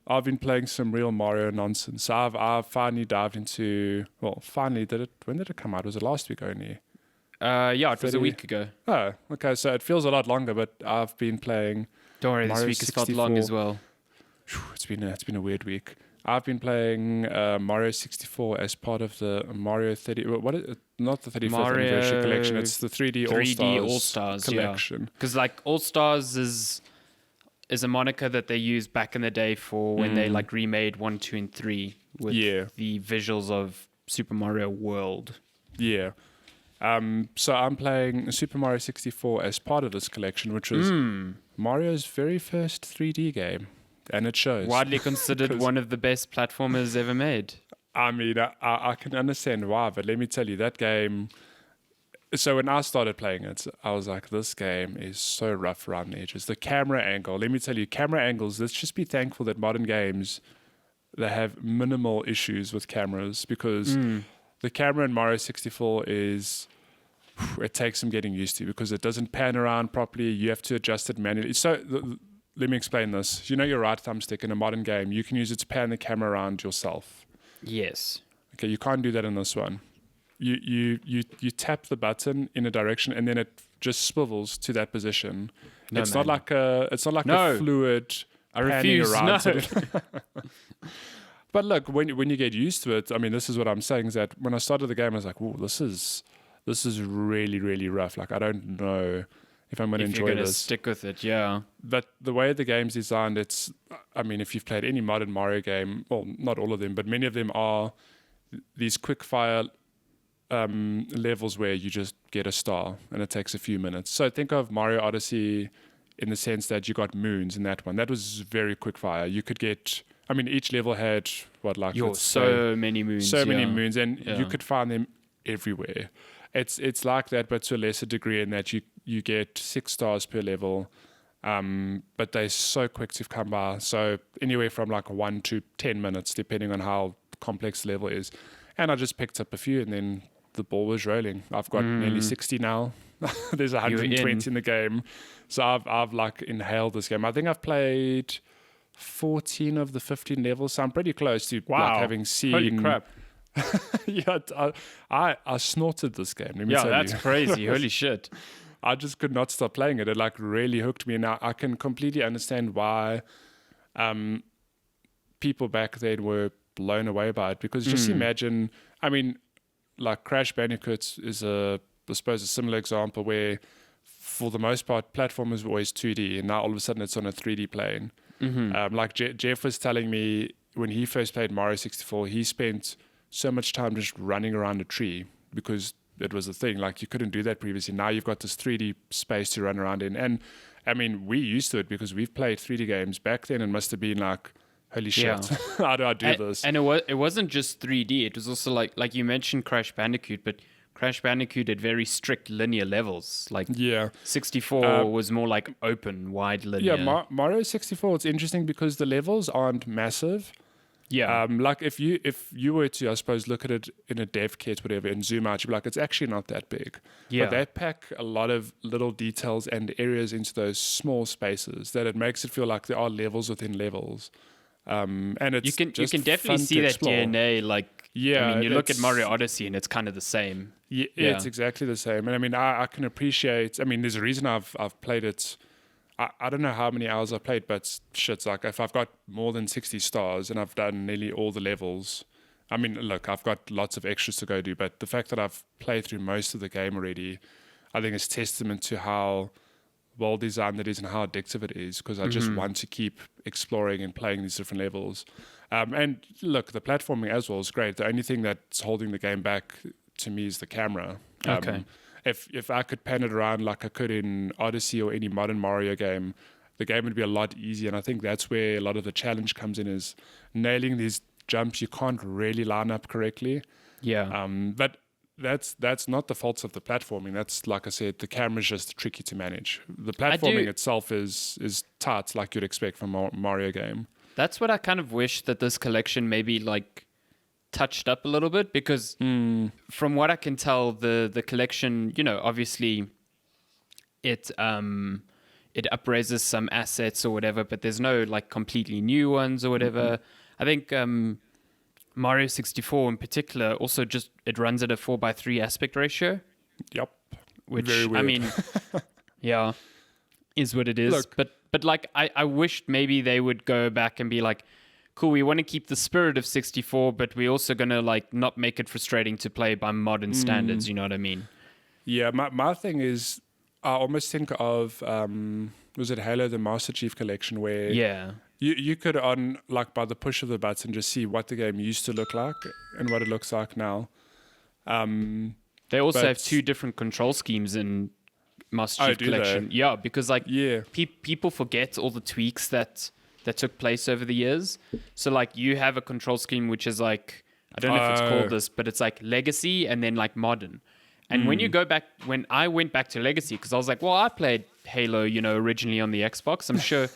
I've been playing some real Mario nonsense. I've finally dived into. Well, finally did it. When did it come out? Was it last week only? Yeah, it was a 30 week ago. Oh, okay. So it feels a lot longer, but I've been playing Don't worry, this Mario week has felt long 64. as well. It's been a weird week. I've been playing Mario 64 as part of the Mario 30. What is it? Not the 35th anniversary collection. It's the 3D 3D All All Stars Stars collection. Because like All Stars is a moniker that they used back in the day for when they like remade 1, 2, and 3 with the visuals of Super Mario World. Yeah. So I'm playing Super Mario 64 as part of this collection, which was Mario's very first 3D game, and it shows. Widely considered one of the best platformers ever made. I mean, I can understand why, but let me tell you, that game. So when I started playing it, I was like, this game is so rough around the edges. The camera angle, let me tell you, camera angles, let's just be thankful that modern games, they have minimal issues with cameras, because the camera in Mario 64 is, it takes some getting used to, because it doesn't pan around properly. You have to adjust it manually. So let me explain this. You know your right thumbstick in a modern game, you can use it to pan the camera around yourself. Yes. Okay, you can't do that in this one. You tap the button in a direction and then it just swivels to that position. It's not like a fluid panning around. But look, when you get used to it, I mean, this is what I'm saying, is that when I started the game, I was like, "Whoa, this is really, really rough. Like, I don't know if I'm going to enjoy this." Stick with it, yeah. But the way the game's designed, I mean, if you've played any modern Mario game, well, not all of them, but many of them are these quick fire levels where you just get a star and it takes a few minutes. So think of Mario Odyssey in the sense that you got moons in that one. That was very quick fire. You could get, I mean, each level had so many moons. Many moons, and you could find them everywhere. It's like that, but to a lesser degree, in that you get 6 stars per level, but they're so quick to come by. So anywhere from like 1 to 10 minutes, depending on how complex the level is. And I just picked up a few, and then the ball was rolling. I've got nearly 60 now. There's 120 in the game. So I've like inhaled this game. I think I've played 14 of the 15 levels. So I'm pretty close to like having seen. Holy crap. Yeah, I snorted this game. Let me tell you. Yeah, that's crazy. Holy shit. I just could not stop playing it. It like really hooked me. Now I can completely understand why people back then were blown away by it, because just imagine, I mean, like Crash Bandicoot is I suppose a similar example, where for the most part platformers were always 2D, and now all of a sudden it's on a 3D plane. Like Jeff was telling me, when he first played Mario 64, he spent so much time just running around a tree, because it was a thing. Like, you couldn't do that previously. Now you've got this 3D space to run around in. And I mean, we used to it because we've played 3D games back then, and must have been like, holy shit, how do I do this? And it wasn't just 3D. It was also like you mentioned Crash Bandicoot, but Crash Bandicoot had very strict linear levels. Like 64 was more like open, wide linear. Yeah, Mario 64, it's interesting because the levels aren't massive. Yeah. Like if you were to, I suppose, look at it in a dev kit, whatever, and zoom out, you'd be like, it's actually not that big. Yeah. But they pack a lot of little details and areas into those small spaces that it makes it feel like there are levels within levels. And it's you can definitely see that DNA. Like, I mean, you look at Mario Odyssey and it's kind of the same. Yeah, it's exactly the same. And I mean, I can appreciate. I mean, there's a reason I've played it. I don't know how many hours I've played, but shit's like, if I've got more than 60 stars and I've done nearly all the levels, I mean, look, I've got lots of extras to go do, but the fact that I've played through most of the game already, I think is testament to how well designed it is and how addictive it is, because I just want to keep exploring and playing these different levels. And look, the platforming as well is great. The only thing that's holding the game back to me is the camera. Okay. If I could pan it around like I could in Odyssey or any modern Mario game, the game would be a lot easier. And I think that's where a lot of the challenge comes in, is nailing these jumps you can't really line up correctly. Yeah. But that's not the faults of the platforming. That's, like I said, the camera's just tricky to manage. The platforming itself is tight, like you'd expect from a Mario game. That's what I kind of wish that this collection maybe like touched up a little bit, because from what I can tell, the collection, you know, obviously it it upraises some assets or whatever, but there's no like completely new ones or whatever. I think Mario 64 in particular also just it runs at a 4:3 aspect ratio. Yep. Which Very weird. I mean, yeah, is what it is. Look. But like I wished maybe they would go back and be like, cool, we want to keep the spirit of 64, but we're also gonna like not make it frustrating to play by modern standards. You know what I mean? Yeah, my thing is, I almost think of was it Halo the Master Chief Collection, where Yeah. you could on like by the push of the button just see what the game used to look like and what it looks like now. They also But- have two different control schemes in Master Oh, Chief do Collection. they? Yeah, because like Yeah. people forget all the tweaks that took place over the years. So like you have a control scheme which is like I don't know if it's called this, but it's like legacy and then like modern. And when you go back, when I went back to legacy, because I was like, well, I played Halo, originally on the Xbox. I'm sure.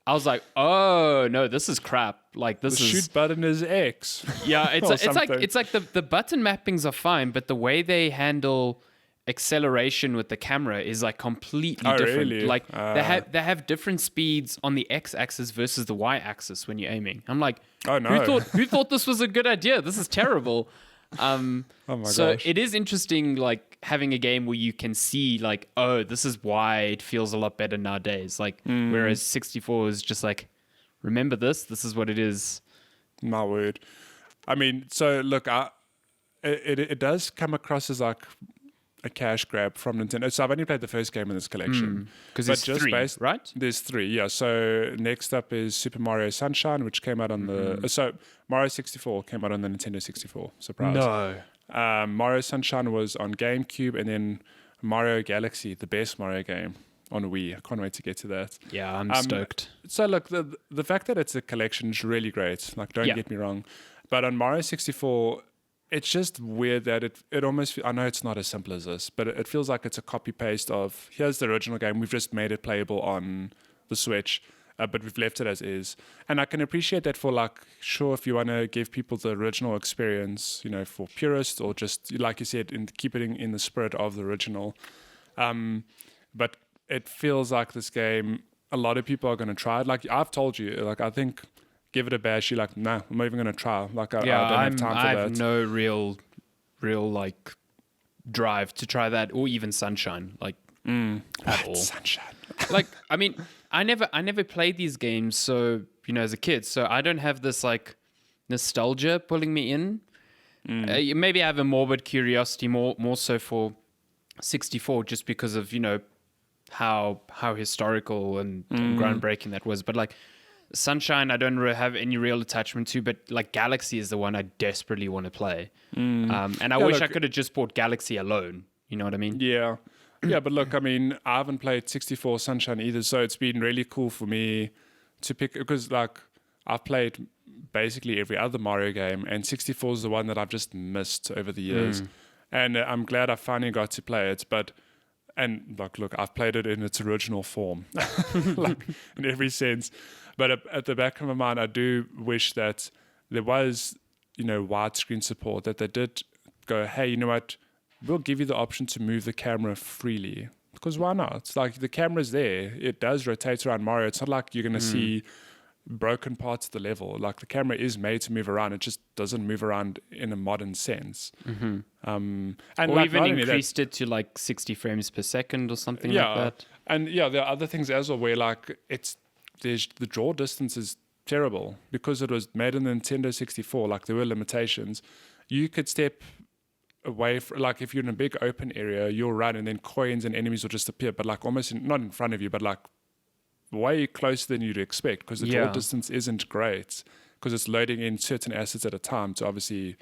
I was like, oh no, this is crap. Like this The is shoot button is X. yeah. or something. It's like the button mappings are fine, but the way they handle acceleration with the camera is like completely Oh, different. really? Like they have different speeds on the x-axis versus the y-axis when you're aiming. I'm like, Oh, no. who thought this was a good idea? This is terrible. Oh my So gosh. it is interesting, like having a game where you can see, like, oh, this is why it feels a lot better nowadays. Like, whereas 64 is just like, remember this. This is what it is. My word. I mean, so look, it does come across as like a cash grab from Nintendo. So I've only played the first game in this collection. Because But it's just three, based- right? There's 3, yeah. So next up is Super Mario Sunshine, which came out on the... So Mario 64 came out on the Nintendo 64. Surprise. No. Mario Sunshine was on GameCube, and then Mario Galaxy, the best Mario game, on Wii. I can't wait to get to that. Yeah, I'm stoked. So look, the fact that it's a collection is really great. Like, don't Yeah. get me wrong. But on Mario 64... It's just weird that it almost, I know it's not as simple as this, but it feels like it's a copy paste of, here's the original game, we've just made it playable on the Switch, but we've left it as is. And I can appreciate that for like, sure, if you want to give people the original experience, for purists, or just, like you said, keep it in the spirit of the original. But it feels like this game, a lot of people are going to try it. Like I've told you, like I think... Give it a bash. You're like, nah, I'm not even gonna try. Like, I don't have time for I that. have no real like drive to try that, or even Sunshine, like at all. Sunshine. Like, I mean, I never played these games, so as a kid, so I don't have this like nostalgia pulling me in. Maybe I have a morbid curiosity, more so for 64, just because of how historical and groundbreaking that was. But like Sunshine, I don't have any real attachment to, but like Galaxy is the one I desperately want to play. And I wish I could have just bought Galaxy alone. You know what I mean? Yeah. Yeah, but look, I mean, I haven't played 64 Sunshine either, so it's been really cool for me to pick, because like I've played basically every other Mario game, and 64 is the one that I've just missed over the years. And I'm glad I finally got to play it, and like, look, I've played it in its original form, like in every sense. But at the back of my mind, I do wish that there was, widescreen support, that they did go, hey, you know what? We'll give you the option to move the camera freely. Because why not? It's like the camera's there. It does rotate around Mario. It's not like you're going to see broken parts of the level. Like the camera is made to move around. It just doesn't move around in a modern sense. And Or like, even not only that- increased it to like 60 frames per second or something yeah, like that. and yeah, there are other things as well where like the draw distance is terrible because it was made in the Nintendo 64. Like there were limitations. You could step away from, like if you're in a big open area, you'll run and then coins and enemies will just appear, but like almost not in front of you, but like way closer than you'd expect, because the draw Yeah. distance isn't great because it's loading in certain assets at a time to obviously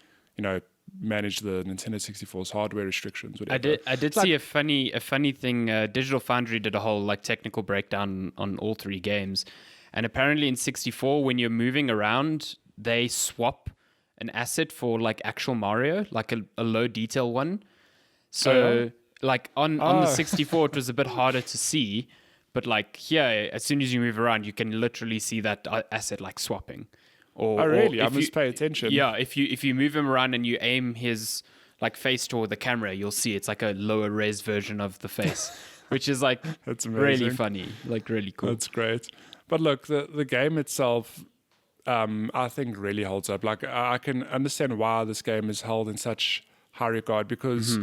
manage the Nintendo 64's hardware restrictions. Whatever. I did see a funny thing. Digital Foundry did a whole like technical breakdown on all three games, and apparently in 64, when you're moving around, they swap an asset for like actual Mario, like a low detail one. So like on the 64, it was a bit harder to see, but like here, as soon as you move around, you can literally see that asset like swapping. Oh really? or I if must you- pay attention. Yeah, if you move him around and you aim his like face toward the camera, you'll see it's like a lower res version of the face. which is like That's really amazing. funny, like really cool. That's great. But look, the game itself, I think really holds up. Like I can understand why this game is held in such high regard because,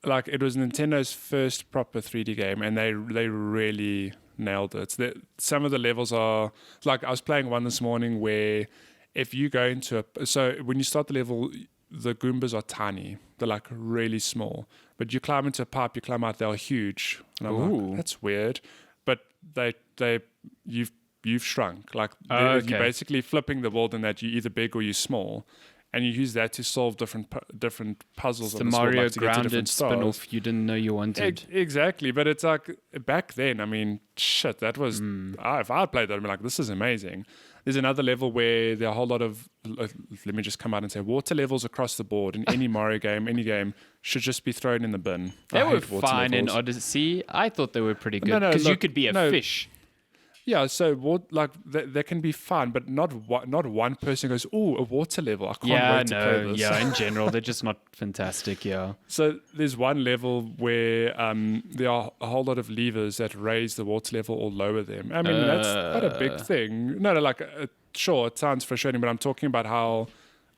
like, it was Nintendo's first proper 3D game, and they really nailed it. Some of the levels are like I was playing one this morning where if you go into so when you start the level, the Goombas are tiny. They're like really small, but you climb into a pipe, you climb out, they're huge. And I'm Ooh. like, that's weird. But you've shrunk. Like Okay. you're basically flipping the world in that you're either big or you're small, and you use that to solve different puzzles. It's on the this world, Mario like, to get to grounded different stars. spin-off you didn't know you wanted. Exactly, but it's like back then. I mean, shit, that was. If I played that, I'd be like, this is amazing. There's another level where there are a whole lot of. Let me just come out and say, water levels across the board in any Mario game, any game should just be thrown in the bin. They I were hate water fine in levels. Odyssey. I thought they were pretty good No, because you look, could be a no. fish. Yeah, so like they can be fun, but not one person goes, "Oh, a water level." I can't Yeah, wait to play no, this. yeah. In general, they're just not fantastic. Yeah. So there's one level where there are a whole lot of levers that raise the water level or lower them. I mean, that's not a big thing. No, like sure, it sounds frustrating, but I'm talking about how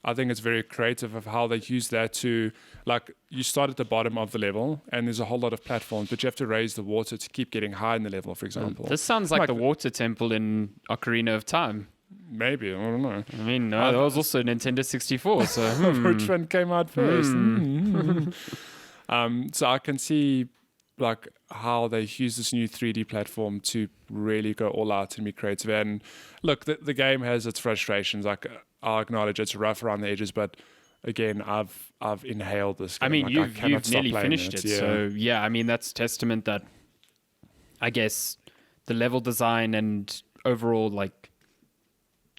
I think it's very creative of how they use that to, like, you start at the bottom of the level and there's a whole lot of platforms, but you have to raise the water to keep getting high in the level, for example. This sounds like Like- the water temple in Ocarina of Time. Maybe, I don't know. I mean, no, that was also Nintendo 64. So Which one came out first? So I can see like how they use this new 3D platform to really go all out and be creative. And look, the game has its frustrations. Like I'll acknowledge it's rough around the edges, but again, I've inhaled this game. I mean, Like, you've cannot stop nearly playing finished it. Yeah. So yeah, I mean, that's testament that I guess the level design and overall like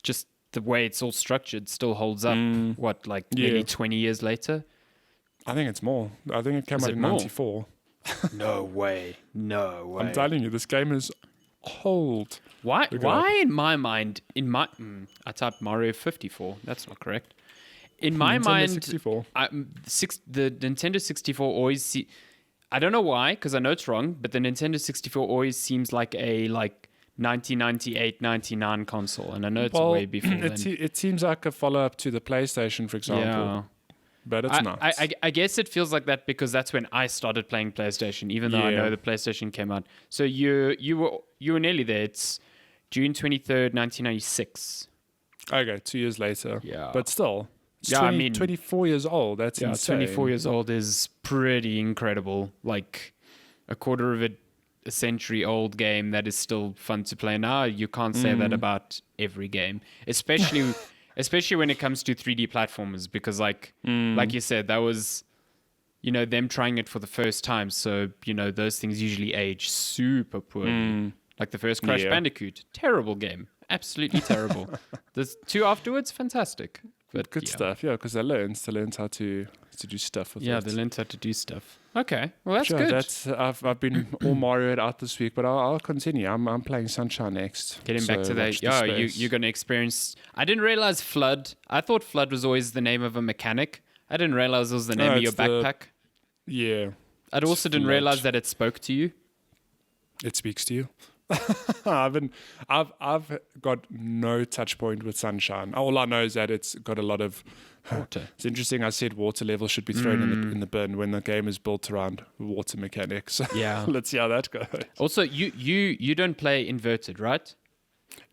just the way it's all structured still holds up. What, like nearly Yeah. 20 years later? I think it's more. I think it came Is out it in more? '94. No way. No way. I'm telling you, this game is old. Why? Look it Why in my mind? I typed Mario 54. That's not correct. In my Nintendo mind, 64. the Nintendo 64 always. I don't know why, because I know it's wrong. But the Nintendo 64 always seems like a 1998, 99 console, and I know it's way before then. It seems like a follow up to the PlayStation, for example, Yeah. but it's not. I guess it feels like that because that's when I started playing PlayStation, even though I Yeah. know the PlayStation came out. So you were nearly there. It's June 23rd, 1996. Okay, 2 years later. Yeah. But still, it's Yeah, I mean- 24 years old. That's Yeah, insane. 24 years old is pretty incredible. Like a quarter of a century old game that is still fun to play now. You can't say that about every game, especially when it comes to 3D platformers, because like you said, that was, them trying it for the first time. So, those things usually age super poorly. Like the first Crash Yeah. Bandicoot, terrible game. Absolutely terrible. The two afterwards, fantastic. But Good yeah. stuff, yeah, because they learned how to do stuff with Yeah, it. they learned how to do stuff. Okay, well that's Sure, good. I've been all Mario out this week, but I'll continue. I'm playing Sunshine next. Getting back so to that, watch this yeah, space. you're going to experience. I didn't realize Flood. I thought Flood was always the name of a mechanic. I didn't realize it was the name No, of your it's the- backpack. Yeah, I also didn't Flood. realize that it spoke to you. it speaks to you. I've got no touch point with Sunshine. All I know is that it's got a lot of Water. It's interesting. I said water levels should be thrown in the bin when the game is built around water mechanics. Yeah. Let's see how that goes. Also, you don't play inverted, right?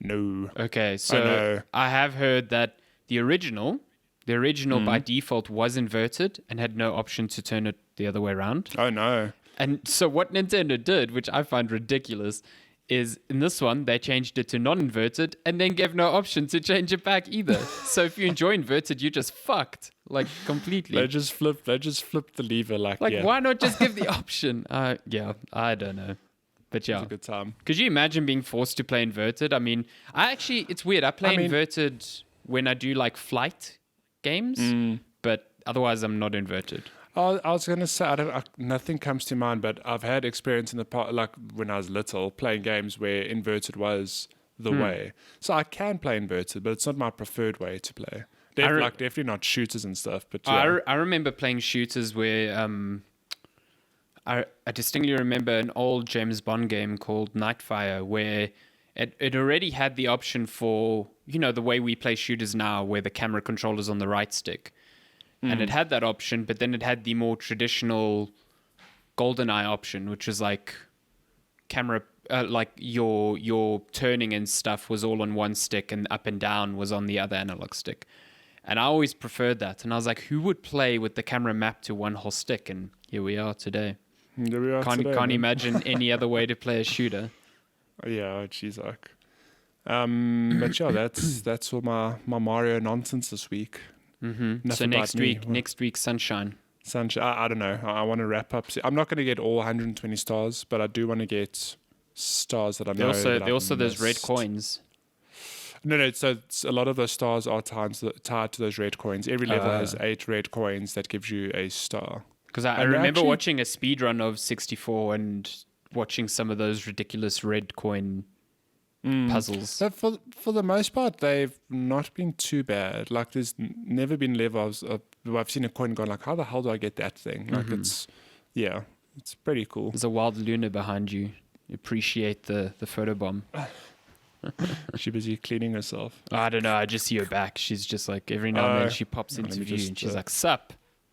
No. Okay, so know. I have heard that the original by default was inverted and had no option to turn it the other way around. Oh no. And so what Nintendo did, which I find ridiculous, is in this one, they changed it to non-inverted and then gave no option to change it back either. So if you enjoy inverted, you're just fucked, like completely. They just flip the lever like yeah. Why not just give the option? Yeah, I don't know. But It's yeah. a good time. Could you imagine being forced to play inverted? I mean, it's weird. I play inverted when I do like flight games, but otherwise I'm not inverted. I was going to say, nothing comes to mind, but I've had experience in the past, like when I was little, playing games where inverted was the way. So I can play inverted, but it's not my preferred way to play. Definitely not shooters and stuff, but yeah. I remember playing shooters where I distinctly remember an old James Bond game called Nightfire where it already had the option for, the way we play shooters now where the camera controller's on the right stick. And it had that option, but then it had the more traditional GoldenEye option, which was like camera, like your turning and stuff was all on one stick and up and down was on the other analog stick. And I always preferred that. And I was like, who would play with the camera mapped to one whole stick? And here we are today. Can't imagine any other way to play a shooter. Yeah, geez, like. But yeah, that's all my Mario nonsense this week. Mm-hmm. So next week, Sunshine. I don't know. I want to wrap up. I'm not going to get all 120 stars, but I do want to get stars that I know. Also those red coins. No. So a lot of those stars are tied to those red coins. Every level has 8 red coins that gives you a star. Because I remember watching a speed run of 64 and watching some of those ridiculous red coin puzzles. So for the most part, they've not been too bad. Like there's never been levels where I've seen a coin going like, how the hell do I get that thing? Like it's pretty cool. There's a wild Luna behind you. Appreciate the photobomb. She busy cleaning herself. I don't know. I just see her back. She's just like every now and then she pops into view and she's like, "Sup."